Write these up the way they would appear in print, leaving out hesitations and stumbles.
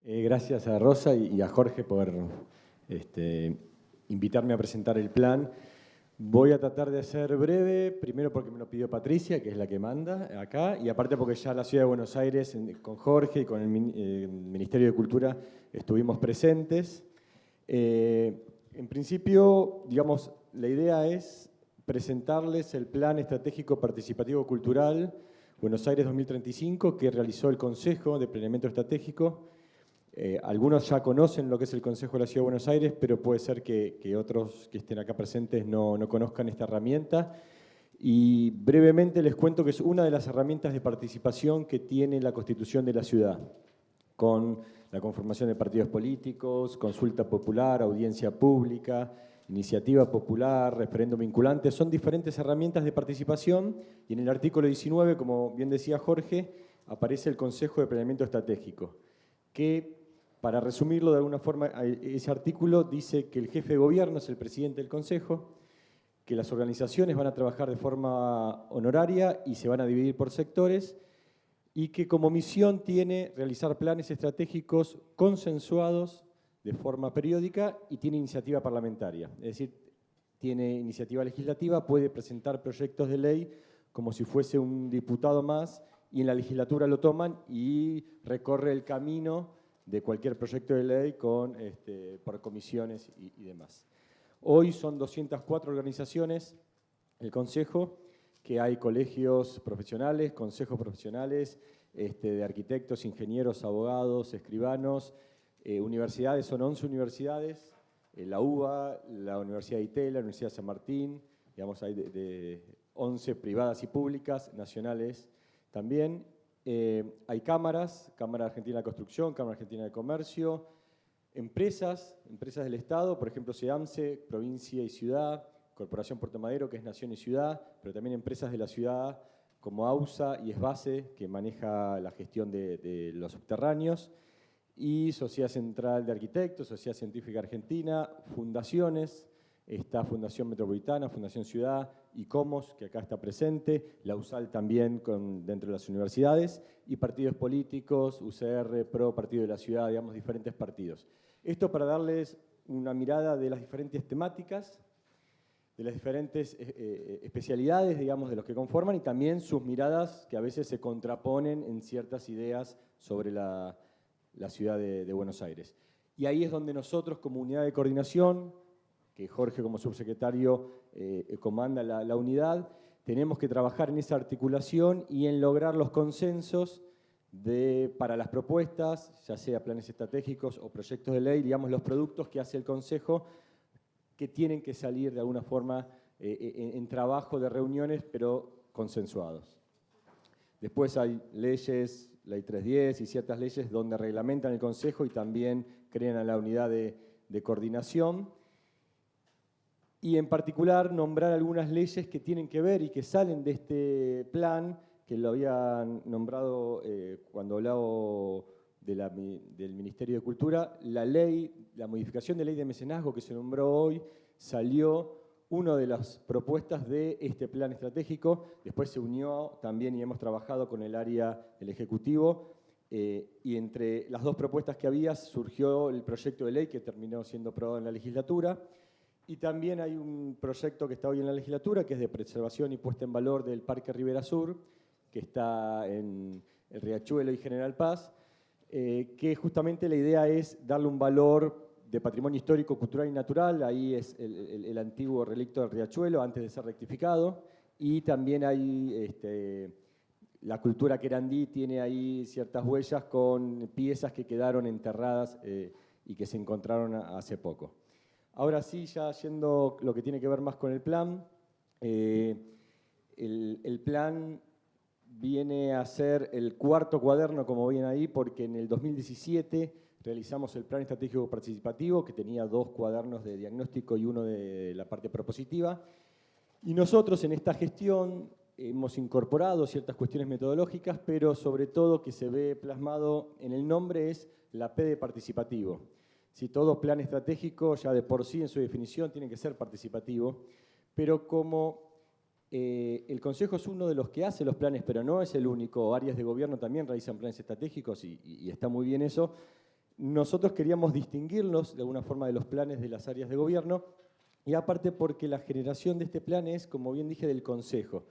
Gracias a Rosa y a Jorge por invitarme a presentar el plan. Voy a tratar de ser breve, primero porque me lo pidió Patricia, que es la que manda acá, y aparte porque ya la Ciudad de Buenos Aires, con Jorge y con el Ministerio de Cultura, estuvimos presentes. En principio, digamos, la idea es presentarles el Plan Estratégico Participativo Cultural Buenos Aires 2035, que realizó el Consejo de Planeamiento Estratégico. Algunos ya conocen lo que es el Consejo de la Ciudad de Buenos Aires, pero puede ser que otros que estén acá presentes no conozcan esta herramienta. Y brevemente les cuento que es una de las herramientas de participación que tiene la Constitución de la ciudad, con la conformación de partidos políticos, consulta popular, audiencia pública, iniciativa popular, referéndum vinculante. Son diferentes herramientas de participación y en el artículo 19, como bien decía Jorge, aparece el Consejo de Planeamiento Estratégico, que, para resumirlo de alguna forma, ese artículo dice que el jefe de gobierno es el presidente del Consejo, que las organizaciones van a trabajar de forma honoraria y se van a dividir por sectores, y que como misión tiene realizar planes estratégicos consensuados de forma periódica y tiene iniciativa parlamentaria. Es decir, tiene iniciativa legislativa, puede presentar proyectos de ley como si fuese un diputado más y en la legislatura lo toman y recorre el camino de cualquier proyecto de ley por comisiones y demás. Hoy son 204 organizaciones, el Consejo, que hay colegios profesionales, consejos profesionales, de arquitectos, ingenieros, abogados, escribanos, universidades, son 11 universidades, la UBA, la Universidad de Itela, la Universidad de San Martín, digamos, hay de 11 privadas y públicas, nacionales también. Hay cámaras, Cámara Argentina de Construcción, Cámara Argentina de Comercio, empresas del Estado, por ejemplo, SEAMSE, provincia y ciudad, Corporación Puerto Madero, que es nación y ciudad, pero también empresas de la ciudad como AUSA y ESBASE, que maneja la gestión de los subterráneos, y Sociedad Central de Arquitectos, Sociedad Científica Argentina, fundaciones, está Fundación Metropolitana, Fundación Ciudad, ICOMOS, que acá está presente, la USAL también dentro de las universidades, y partidos políticos, UCR, PRO, Partido de la Ciudad, digamos, diferentes partidos. Esto para darles una mirada de las diferentes temáticas, de las diferentes especialidades, digamos, de los que conforman, y también sus miradas que a veces se contraponen en ciertas ideas sobre la ciudad de Buenos Aires. Y ahí es donde nosotros, como unidad de coordinación, que Jorge como subsecretario comanda la unidad, tenemos que trabajar en esa articulación y en lograr los consensos para las propuestas, ya sea planes estratégicos o proyectos de ley, digamos, los productos que hace el Consejo, que tienen que salir de alguna forma en trabajo de reuniones, pero consensuados. Después hay leyes, Ley 310 y ciertas leyes donde reglamentan el Consejo y también crean a la unidad de coordinación. Y en particular nombrar algunas leyes que tienen que ver y que salen de este plan, que lo habían nombrado cuando hablaba del Ministerio de Cultura. La modificación de ley de mecenazgo que se nombró hoy, salió una de las propuestas de este plan estratégico. Después se unió también y hemos trabajado con el área del Ejecutivo. Y entre las dos propuestas que había surgió el proyecto de ley que terminó siendo aprobado en la legislatura. Y también hay un proyecto que está hoy en la legislatura, que es de preservación y puesta en valor del Parque Rivera Sur, que está en el Riachuelo y General Paz, que justamente la idea es darle un valor de patrimonio histórico, cultural y natural. Ahí es el antiguo relicto del Riachuelo, antes de ser rectificado. Y también hay la cultura querandí, tiene ahí ciertas huellas con piezas que quedaron enterradas y que se encontraron hace poco. Ahora sí, ya yendo lo que tiene que ver más con el plan, el plan viene a ser el cuarto cuaderno, como ven ahí, porque en el 2017 realizamos el Plan Estratégico Participativo, que tenía 2 cuadernos de diagnóstico y uno de la parte propositiva. Y nosotros en esta gestión hemos incorporado ciertas cuestiones metodológicas, pero sobre todo que se ve plasmado en el nombre es la P de participativo. Si todo plan estratégico ya de por sí en su definición tiene que ser participativo, pero como el Consejo es uno de los que hace los planes, pero no es el único, áreas de gobierno también realizan planes estratégicos y está muy bien eso, nosotros queríamos distinguirlos de alguna forma de los planes de las áreas de gobierno, y aparte porque la generación de este plan es, como bien dije, del Consejo.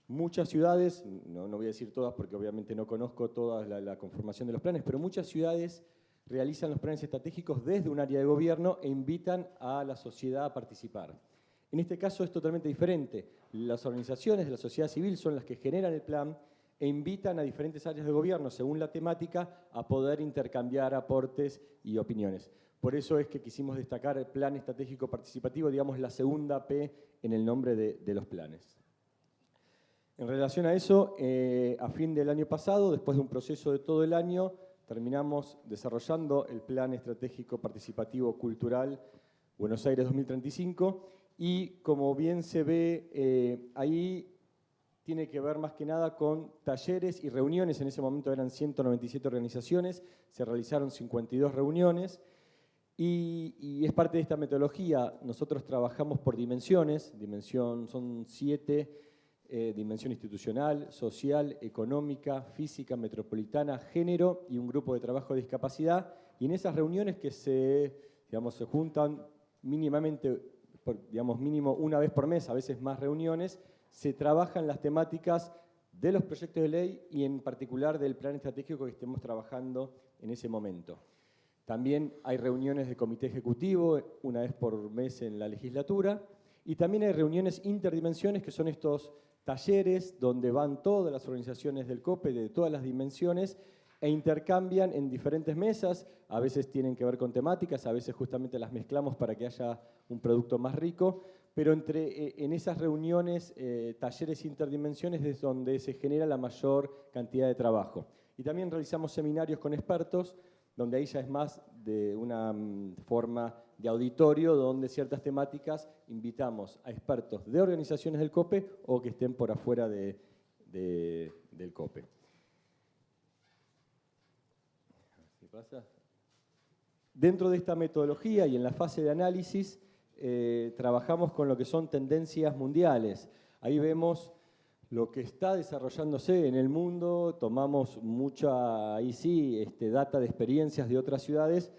Muchas ciudades, no voy a decir todas porque obviamente no conozco toda la conformación de los planes, pero muchas ciudades realizan los planes estratégicos desde un área de gobierno e invitan a la sociedad a participar. En este caso es totalmente diferente. Las organizaciones de la sociedad civil son las que generan el plan e invitan a diferentes áreas de gobierno, según la temática, a poder intercambiar aportes y opiniones. Por eso es que quisimos destacar el Plan Estratégico Participativo, digamos la segunda P en el nombre de los planes. En relación a eso, a fin del año pasado, después de un proceso de todo el año, terminamos desarrollando el Plan Estratégico Participativo Cultural Buenos Aires 2035 y, como bien se ve, ahí tiene que ver más que nada con talleres y reuniones. En ese momento eran 197 organizaciones, se realizaron 52 reuniones y es parte de esta metodología. Nosotros trabajamos por dimensiones, son 7, dimensión institucional, social, económica, física, metropolitana, género y un grupo de trabajo de discapacidad. Y en esas reuniones que se juntan mínimamente, mínimo una vez por mes, a veces más reuniones, se trabajan las temáticas de los proyectos de ley y en particular del plan estratégico que estemos trabajando en ese momento. También hay reuniones de comité ejecutivo, una vez por mes en la legislatura, y también hay reuniones interdimensiones, que son estos talleres donde van todas las organizaciones del COPE de todas las dimensiones e intercambian en diferentes mesas, a veces tienen que ver con temáticas, a veces justamente las mezclamos para que haya un producto más rico, pero en esas reuniones, talleres interdimensiones es donde se genera la mayor cantidad de trabajo. Y también realizamos seminarios con expertos, donde ahí ya es más de una forma de auditorio, donde ciertas temáticas invitamos a expertos de organizaciones del COPE o que estén por afuera del COPE. ¿Qué pasa? Dentro de esta metodología y en la fase de análisis, trabajamos con lo que son tendencias mundiales. Ahí vemos lo que está desarrollándose en el mundo, tomamos mucha, ahí sí, data de experiencias de otras ciudades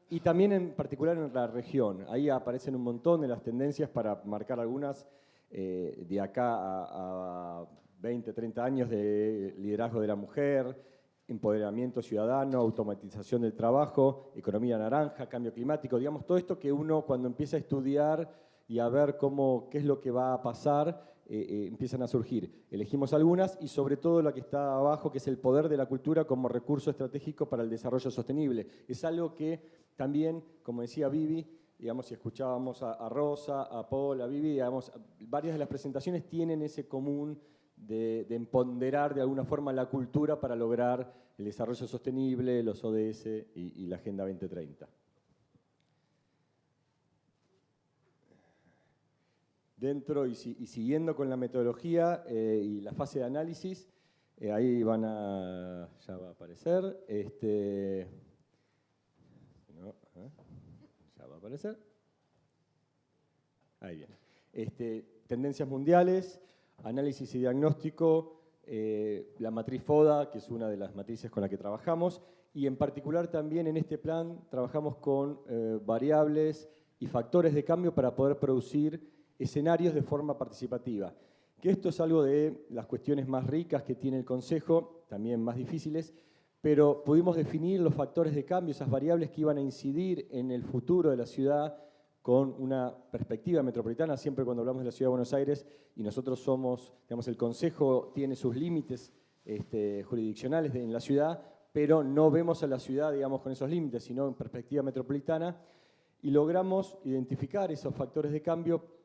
y también en particular en la región. Ahí aparecen un montón de las tendencias para marcar algunas de acá a 20, 30 años de liderazgo de la mujer, empoderamiento ciudadano, automatización del trabajo, economía naranja, cambio climático, digamos, todo esto que uno cuando empieza a estudiar y a ver qué es lo que va a pasar, empiezan a surgir. Elegimos algunas y sobre todo la que está abajo, que es el poder de la cultura como recurso estratégico para el desarrollo sostenible. Es algo que también, como decía Vivi, digamos, si escuchábamos a Rosa, a Paul, a Vivi, digamos, varias de las presentaciones tienen ese común de empoderar de alguna forma la cultura para lograr el desarrollo sostenible, los ODS y la Agenda 2030. Dentro y siguiendo con la metodología y la fase de análisis, ahí ya va a aparecer, ya va a aparecer, ahí viene. Tendencias mundiales, análisis y diagnóstico, la matriz FODA, que es una de las matrices con la que trabajamos, y en particular también en este plan trabajamos con variables y factores de cambio para poder producir escenarios de forma participativa. Que esto es algo de las cuestiones más ricas que tiene el Consejo, también más difíciles, pero pudimos definir los factores de cambio, esas variables que iban a incidir en el futuro de la ciudad con una perspectiva metropolitana. Siempre cuando hablamos de la Ciudad de Buenos Aires y nosotros somos, digamos, el Consejo tiene sus límites jurisdiccionales en la ciudad, pero no vemos a la ciudad, digamos, con esos límites, sino en perspectiva metropolitana, y logramos identificar esos factores de cambio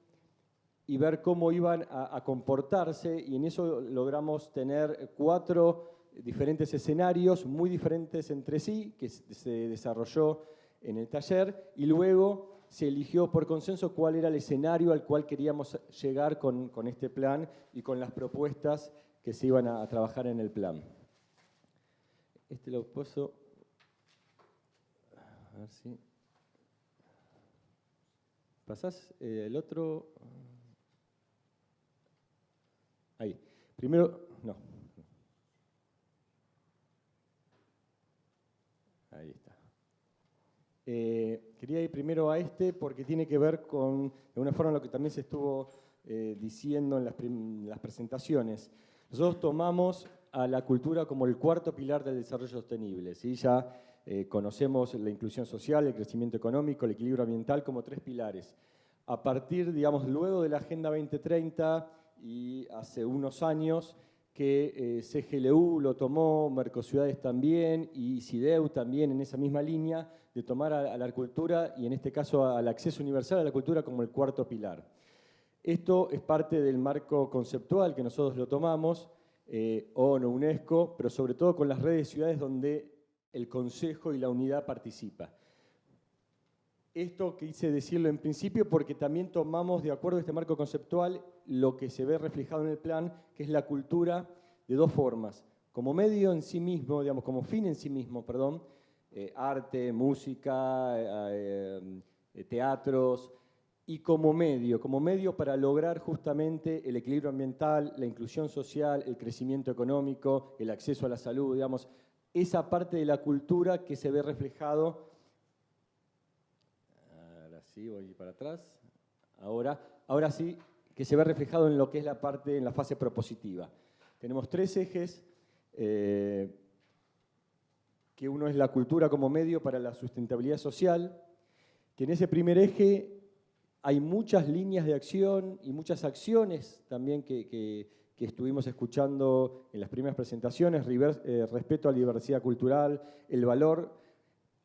y ver cómo iban a comportarse, y en eso logramos tener 4 diferentes escenarios muy diferentes entre sí, que se desarrolló en el taller, y luego se eligió por consenso cuál era el escenario al cual queríamos llegar con este plan y con las propuestas que se iban a trabajar en el plan. Lo puedo... A ver si... ¿Pasás el otro? Ahí. Primero, no. Ahí está. Quería ir primero a este porque tiene que ver con, de alguna forma, lo que también se estuvo diciendo en las presentaciones. Nosotros tomamos a la cultura como el cuarto pilar del desarrollo sostenible, ¿sí? Ya conocemos la inclusión social, el crecimiento económico, el equilibrio ambiental como tres pilares. A partir, digamos, luego de la Agenda 2030 y hace unos años que CGLU lo tomó, Mercociudades también y CIDEU también en esa misma línea de tomar a la cultura y en este caso al acceso universal a la cultura como el cuarto pilar. Esto es parte del marco conceptual que nosotros lo tomamos, ONU, UNESCO, pero sobre todo con las redes de ciudades donde el Consejo y la unidad participa. Esto quise decirlo en principio porque también tomamos, de acuerdo a este marco conceptual, lo que se ve reflejado en el plan, que es la cultura de dos formas. Como medio en sí mismo, digamos, como fin en sí mismo, perdón, arte, música, teatros, y como medio para lograr justamente el equilibrio ambiental, la inclusión social, el crecimiento económico, el acceso a la salud, digamos, esa parte de la cultura que se ve reflejado. Ahora sí, voy para atrás. Ahora sí, que se ve reflejado en lo que es la parte, en la fase propositiva. Tenemos tres ejes, que uno es la cultura como medio para la sustentabilidad social, que en ese primer eje hay muchas líneas de acción y muchas acciones también que estuvimos escuchando en las primeras presentaciones, respeto a la diversidad cultural, el valor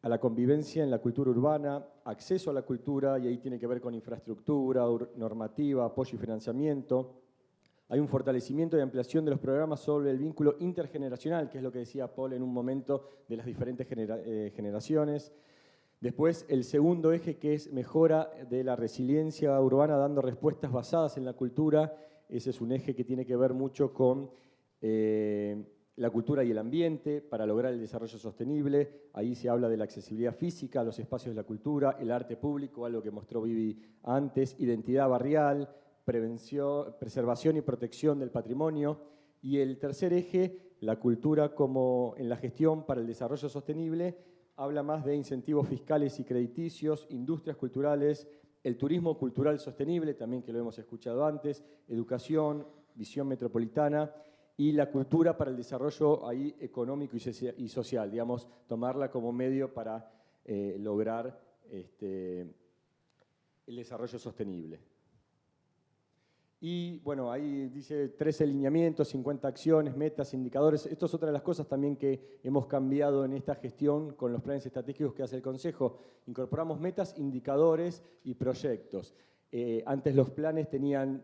a la convivencia en la cultura urbana, acceso a la cultura, y ahí tiene que ver con infraestructura, normativa, apoyo y financiamiento. Hay un fortalecimiento y ampliación de los programas sobre el vínculo intergeneracional, que es lo que decía Paul en un momento, de las diferentes generaciones. Después, el segundo eje, que es mejora de la resiliencia urbana, dando respuestas basadas en la cultura. Ese es un eje que tiene que ver mucho con la cultura y el ambiente para lograr el desarrollo sostenible. Ahí se habla de la accesibilidad física a los espacios de la cultura, el arte público, algo que mostró Vivi antes, identidad barrial, preservación y protección del patrimonio. Y el tercer eje, la cultura como en la gestión para el desarrollo sostenible, habla más de incentivos fiscales y crediticios, industrias culturales, el turismo cultural sostenible, también que lo hemos escuchado antes, educación, visión metropolitana y la cultura para el desarrollo ahí económico y social, digamos, tomarla como medio para lograr el desarrollo sostenible. Y bueno, ahí dice 13 lineamientos, 50 acciones, metas, indicadores. Esto es otra de las cosas también que hemos cambiado en esta gestión con los planes estratégicos que hace el Consejo. Incorporamos metas, indicadores y proyectos. Antes los planes tenían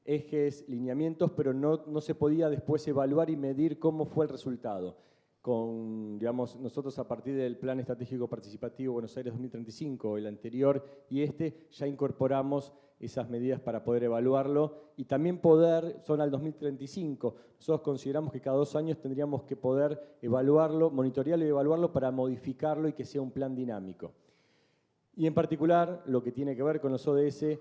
ejes, lineamientos, pero no se podía después evaluar y medir cómo fue el resultado. Digamos, nosotros a partir del Plan Estratégico Participativo Buenos Aires 2035, el anterior y ya incorporamos esas medidas para poder evaluarlo y también son al 2035. Nosotros consideramos que cada 2 años tendríamos que poder evaluarlo, monitorearlo y evaluarlo para modificarlo y que sea un plan dinámico. Y en particular, lo que tiene que ver con los ODS,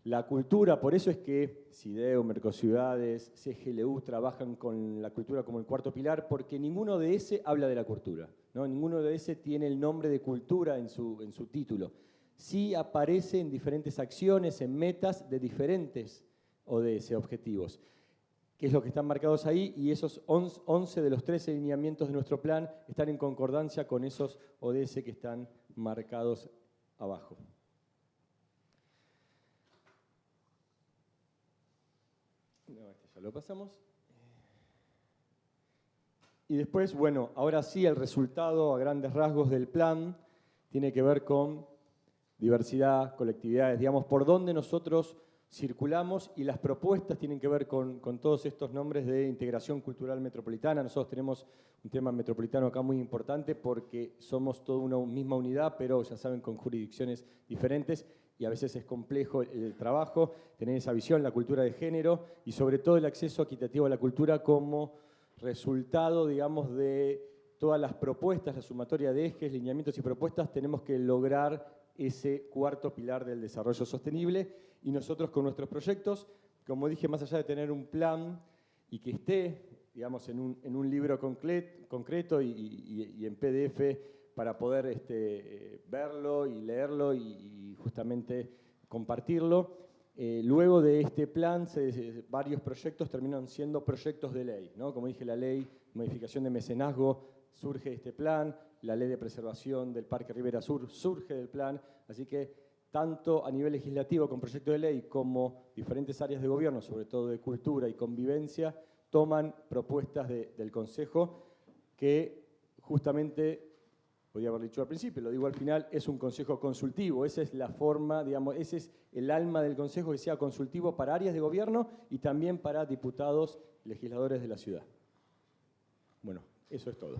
la cultura, por eso es que CIDEU, Mercociudades, CGLU trabajan con la cultura como el cuarto pilar, porque ninguno de ese habla de la cultura, ¿no? Ninguno de ese tiene el nombre de cultura en su título. Sí aparece en diferentes acciones, en metas de diferentes ODS, objetivos, que es lo que están marcados ahí, y esos 11 de los 13 lineamientos de nuestro plan están en concordancia con esos ODS que están marcados abajo. No, ya lo pasamos. Y después, bueno, ahora sí el resultado a grandes rasgos del plan tiene que ver con diversidad, colectividades, digamos, por dónde nosotros circulamos y las propuestas tienen que ver con todos estos nombres de integración cultural metropolitana. Nosotros tenemos un tema metropolitano acá muy importante porque somos toda una misma unidad, pero ya saben, con jurisdicciones diferentes y a veces es complejo el trabajo, tener esa visión, la cultura de género y sobre todo el acceso equitativo a la cultura como resultado, digamos, de todas las propuestas, la sumatoria de ejes, lineamientos y propuestas, tenemos que lograr ese cuarto pilar del desarrollo sostenible y nosotros con nuestros proyectos, como dije, más allá de tener un plan y que esté, digamos, en un libro concreto y en PDF para poder verlo y leerlo y justamente compartirlo. Luego de este plan, varios proyectos terminan siendo proyectos de ley, ¿no? Como dije, la ley de modificación de mecenazgo surge de este plan, la ley de preservación del Parque Rivera Sur surge del plan, así que tanto a nivel legislativo con proyecto de ley como diferentes áreas de gobierno, sobre todo de cultura y convivencia, toman propuestas del Consejo que justamente, podría haber dicho al principio, lo digo al final, es un consejo consultivo. Esa es la forma, digamos, ese es el alma del consejo, que sea consultivo para áreas de gobierno y también para diputados, legisladores de la ciudad. Bueno, eso es todo.